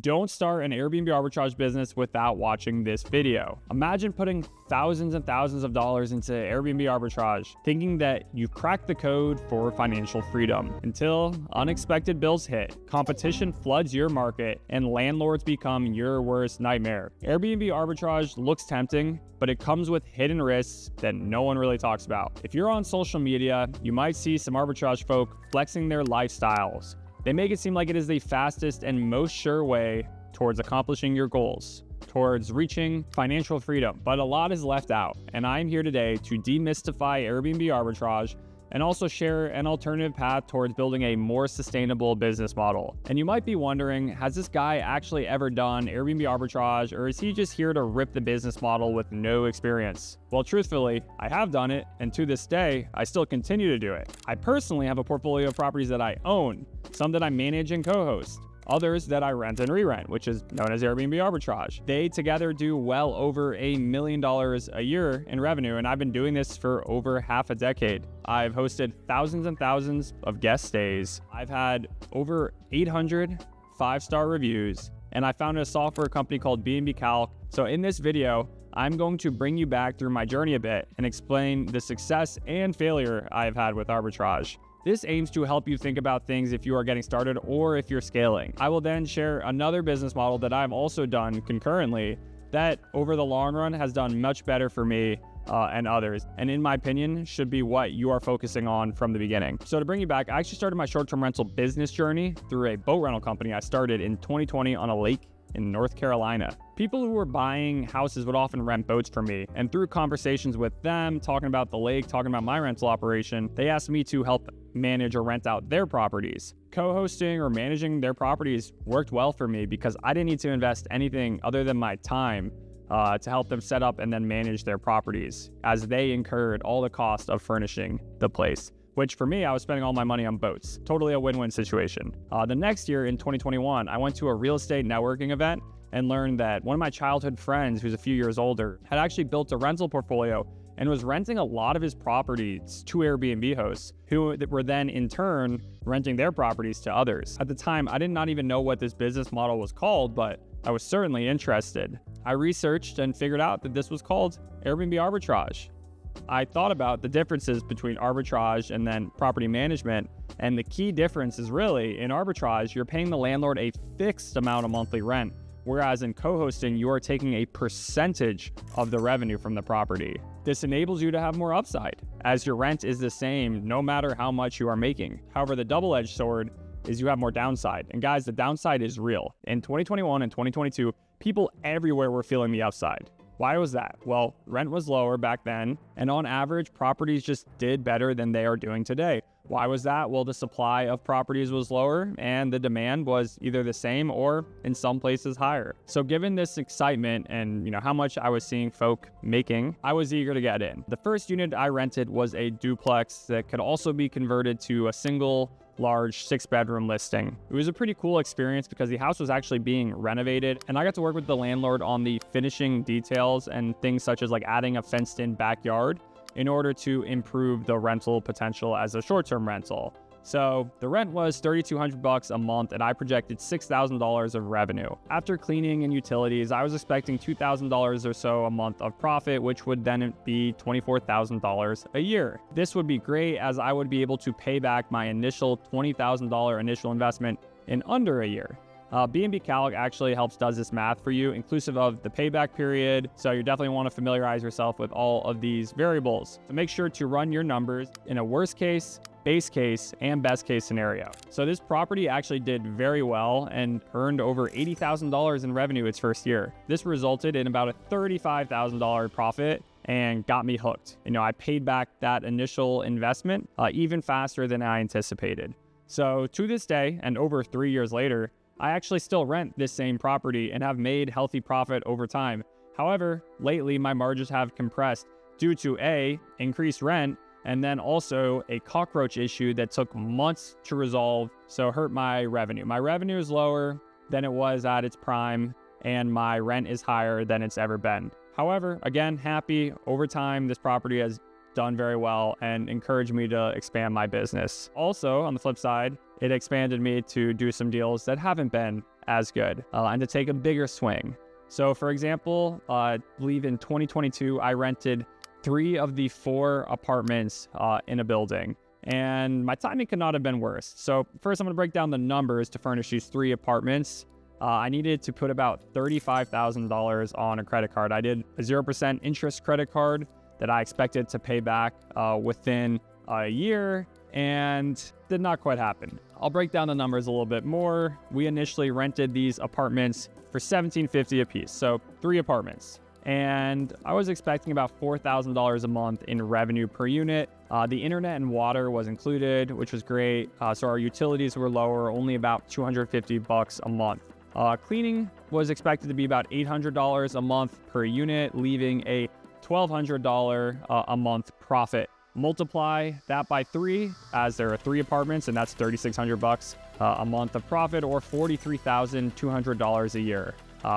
Don't start an Airbnb arbitrage business without watching this video. Imagine putting thousands and thousands of dollars into Airbnb arbitrage, thinking that you've cracked the code for financial freedom until unexpected bills hit, competition floods your market, and landlords become your worst nightmare. Airbnb arbitrage looks tempting, but it comes with hidden risks that no one really talks about. If you're on social media, you might see some arbitrage folk flexing their lifestyles. They make it seem like it is the fastest and most sure way towards accomplishing your goals, towards reaching financial freedom, but a lot is left out. And I'm here today to demystify Airbnb arbitrage and also share an alternative path towards building a more sustainable business model. And you might be wondering, has this guy actually ever done Airbnb arbitrage, or is he just here to rip the business model with no experience? Well, truthfully, I have done it, and to this day, I still continue to do it. I personally have a portfolio of properties that I own, some that I manage and co-host, others that I rent and re-rent, which is known as Airbnb arbitrage. They together do well over $1 million a year in revenue, and I've been doing this for over half a decade. I've hosted thousands and thousands of guest stays. I've had over 800 five-star reviews, and I founded a software company called B&B Calc. So in this video, I'm going to bring you back through my journey a bit and explain the success and failure I've had with arbitrage. This aims to help you think about things if you are getting started or if you're scaling. I will then share another business model that I've also done concurrently that over the long run has done much better for me and others, and in my opinion, should be what you are focusing on from the beginning. So to bring you back, I actually started my short-term rental business journey through a boat rental company I started in 2020 on a lake in North Carolina. People who were buying houses would often rent boats from me, and through conversations with them, talking about the lake, talking about my rental operation, they asked me to help manage or rent out their properties. Co-hosting or managing their properties worked well for me because I didn't need to invest anything other than my time to help them set up and then manage their properties, as they incurred all the cost of furnishing the place. Which for me, I was spending all my money on boats. Totally a win-win situation. The next year in 2021, I went to a real estate networking event and learned that one of my childhood friends, who's a few years older, had actually built a rental portfolio and was renting a lot of his properties to Airbnb hosts, who were then in turn renting their properties to others. At the time, I did not even know what this business model was called, but I was certainly interested. I researched and figured out that this was called Airbnb arbitrage. I thought about the differences between arbitrage and then property management, and the key difference is really in arbitrage, you're paying the landlord a fixed amount of monthly rent, whereas in co-hosting, you are taking a percentage of the revenue from the property. This enables you to have more upside, as your rent is the same no matter how much you are making. However, the double-edged sword is you have more downside. And guys, the downside is real. In 2021 and 2022, people everywhere were feeling the upside. Why was that? Well, rent was lower back then, and on average, properties just did better than they are doing today. Why was that? Well, the supply of properties was lower and the demand was either the same or in some places higher. So given this excitement and how much I was seeing folk making, I was eager to get in. The first unit I rented was a duplex that could also be converted to a single large 6-bedroom listing. It was a pretty cool experience because the house was actually being renovated, and I got to work with the landlord on the finishing details and things such as like adding a fenced-in backyard in order to improve the rental potential as a short-term rental. So the rent was $3,200 a month, and I projected $6,000 of revenue. After cleaning and utilities, I was expecting $2,000 or so a month of profit, which would then be $24,000 a year. This would be great, as I would be able to pay back my initial $20,000 initial investment in under a year. B&B Calc actually does this math for you, inclusive of the payback period. So you definitely want to familiarize yourself with all of these variables. So make sure to run your numbers in a worst case, base case, and best case scenario. So this property actually did very well and earned over $80,000 in revenue its first year. This resulted in about a $35,000 profit and got me hooked. I paid back that initial investment even faster than I anticipated. So to this day, and over 3 years later, I actually still rent this same property and have made healthy profit over time. However, lately my margins have compressed due to increased rent, and then also a cockroach issue that took months to resolve, so hurt my revenue. My revenue is lower than it was at its prime, and my rent is higher than it's ever been. However, again, happy over time, this property has done very well and encouraged me to expand my business. Also, on the flip side, it expanded me to do some deals that haven't been as good and to take a bigger swing. So for example, I believe in 2022, I rented 3 of the 4 apartments in a building, and my timing could not have been worse. So first, I'm going to break down the numbers to furnish these 3 apartments. I needed to put about $35,000 on a credit card. I did a 0% interest credit card that I expected to pay back within a year, and did not quite happen. I'll break down the numbers a little bit more. We initially rented these apartments for $1,750 a piece, so 3 apartments. And I was expecting about $4,000 a month in revenue per unit. The internet and water was included, which was great. So our utilities were lower, only about $250 a month. Cleaning was expected to be about $800 a month per unit, leaving a $1,200 a month profit. Multiply that by 3, as there are 3 apartments, and that's $3,600 a month of profit, or $43,200 a year.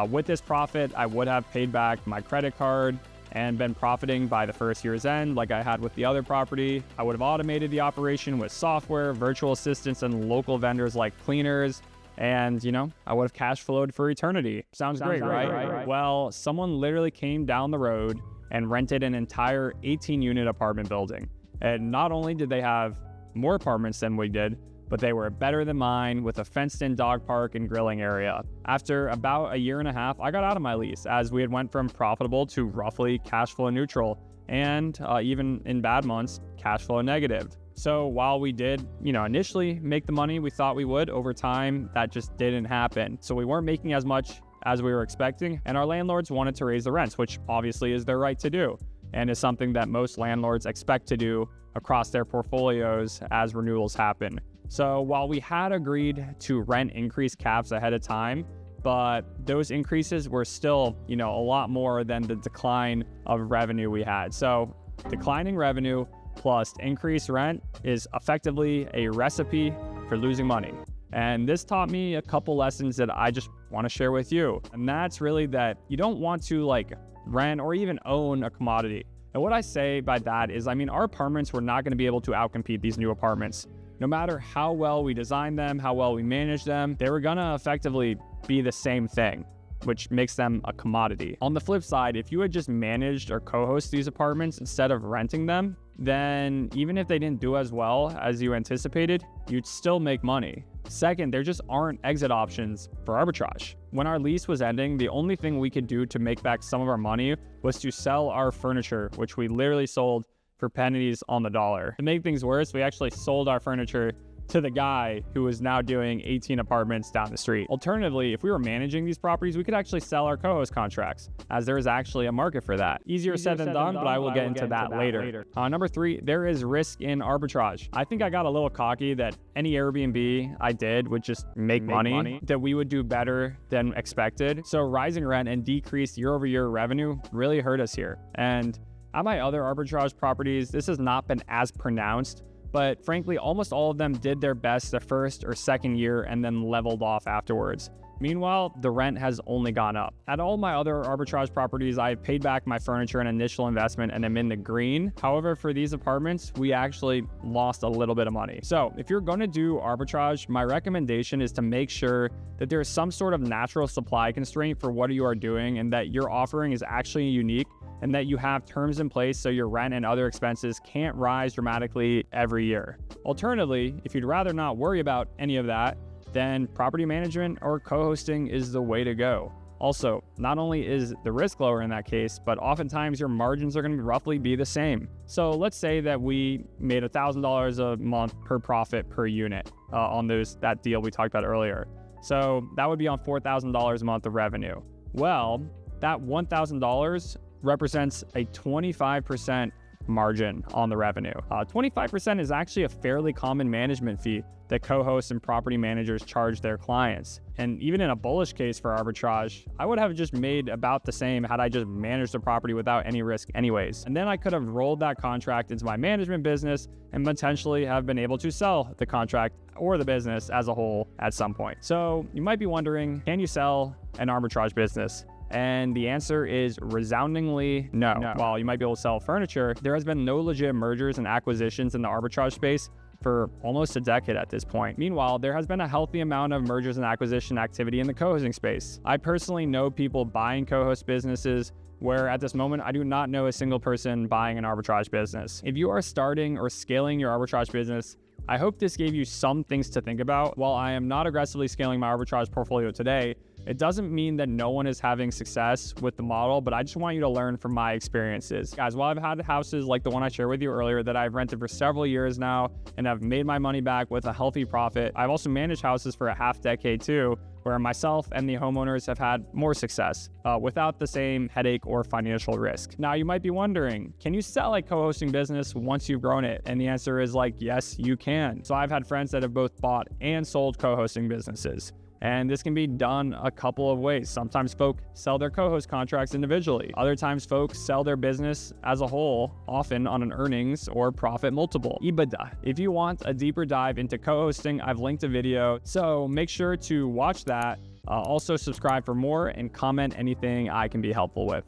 With this profit, I would have paid back my credit card and been profiting by the first year's end like I had with the other property. I would have automated the operation with software, virtual assistants, and local vendors like cleaners. And, I would have cash flowed for eternity. Sounds great, right? Well, someone literally came down the road and rented an entire 18-unit apartment building. And not only did they have more apartments than we did, but they were better than mine with a fenced-in dog park and grilling area. After about a year and a half, I got out of my lease as we had went from profitable to roughly cash flow neutral, and even in bad months, cash flow negative. So while we did, initially make the money we thought we would, over time, that just didn't happen. So we weren't making as much as we were expecting, and our landlords wanted to raise the rents, which obviously is their right to do, and is something that most landlords expect to do across their portfolios as renewals happen. So while we had agreed to rent increase caps ahead of time, but those increases were still, a lot more than the decline of revenue we had. So declining revenue plus increased rent is effectively a recipe for losing money. And this taught me a couple lessons that I just want to share with you. And that's really that you don't want to rent or even own a commodity. And what I say by that is, our apartments were not going to be able to outcompete these new apartments. No matter how well we designed them, how well we managed them, they were going to effectively be the same thing, which makes them a commodity. On the flip side, if you had just managed or co-host these apartments instead of renting them, then even if they didn't do as well as you anticipated, you'd still make money. Second, there just aren't exit options for arbitrage. When our lease was ending, the only thing we could do to make back some of our money was to sell our furniture, which we literally sold for pennies on the dollar. To make things worse, we actually sold our furniture to the guy who is now doing 18 apartments down the street. Alternatively, if we were managing these properties, we could actually sell our co-host contracts, as there is actually a market for that. Easier said than done, but I will get into that later. Number 3, there is risk in arbitrage. I think I got a little cocky that any Airbnb I did would just make money, that we would do better than expected. So rising rent and decreased year-over-year revenue really hurt us here. And at my other arbitrage properties, this has not been as pronounced, but frankly, almost all of them did their best the first or second year and then leveled off afterwards. Meanwhile, the rent has only gone up. At all my other arbitrage properties, I have paid back my furniture and initial investment and I'm in the green. However, for these apartments, we actually lost a little bit of money. So if you're going to do arbitrage, my recommendation is to make sure that there's some sort of natural supply constraint for what you are doing and that your offering is actually unique, and that you have terms in place so your rent and other expenses can't rise dramatically every year. Alternatively, if you'd rather not worry about any of that, then property management or co-hosting is the way to go. Also, not only is the risk lower in that case, but oftentimes your margins are going to roughly be the same. So let's say that we made $1,000 a month per profit per unit on that deal we talked about earlier. So that would be on $4,000 a month of revenue. Well, that $1,000 represents a 25% margin on the revenue. 25% is actually a fairly common management fee that co-hosts and property managers charge their clients. And even in a bullish case for arbitrage, I would have just made about the same had I just managed the property without any risk anyways. And then I could have rolled that contract into my management business and potentially have been able to sell the contract or the business as a whole at some point. So you might be wondering, can you sell an arbitrage business? And the answer is resoundingly no. While you might be able to sell furniture, there has been no legit mergers and acquisitions in the arbitrage space for almost a decade at this point. Meanwhile, there has been a healthy amount of mergers and acquisition activity in the co-hosting space. I personally know people buying co-host businesses, where at this moment, I do not know a single person buying an arbitrage business. If you are starting or scaling your arbitrage business, I hope this gave you some things to think about. While I am not aggressively scaling my arbitrage portfolio today, it doesn't mean that no one is having success with the model, but I just want you to learn from my experiences. Guys, while I've had houses like the one I shared with you earlier that I've rented for several years now and I've made my money back with a healthy profit, I've also managed houses for a half decade too, where myself and the homeowners have had more success without the same headache or financial risk. Now, you might be wondering, can you sell a co-hosting business once you've grown it? And the answer is yes, you can. So I've had friends that have both bought and sold co-hosting businesses. And this can be done a couple of ways. Sometimes folk sell their co-host contracts individually. Other times folks sell their business as a whole, often on an earnings or profit multiple, EBITDA. If you want a deeper dive into co-hosting, I've linked a video, so make sure to watch that. Also subscribe for more and comment anything I can be helpful with.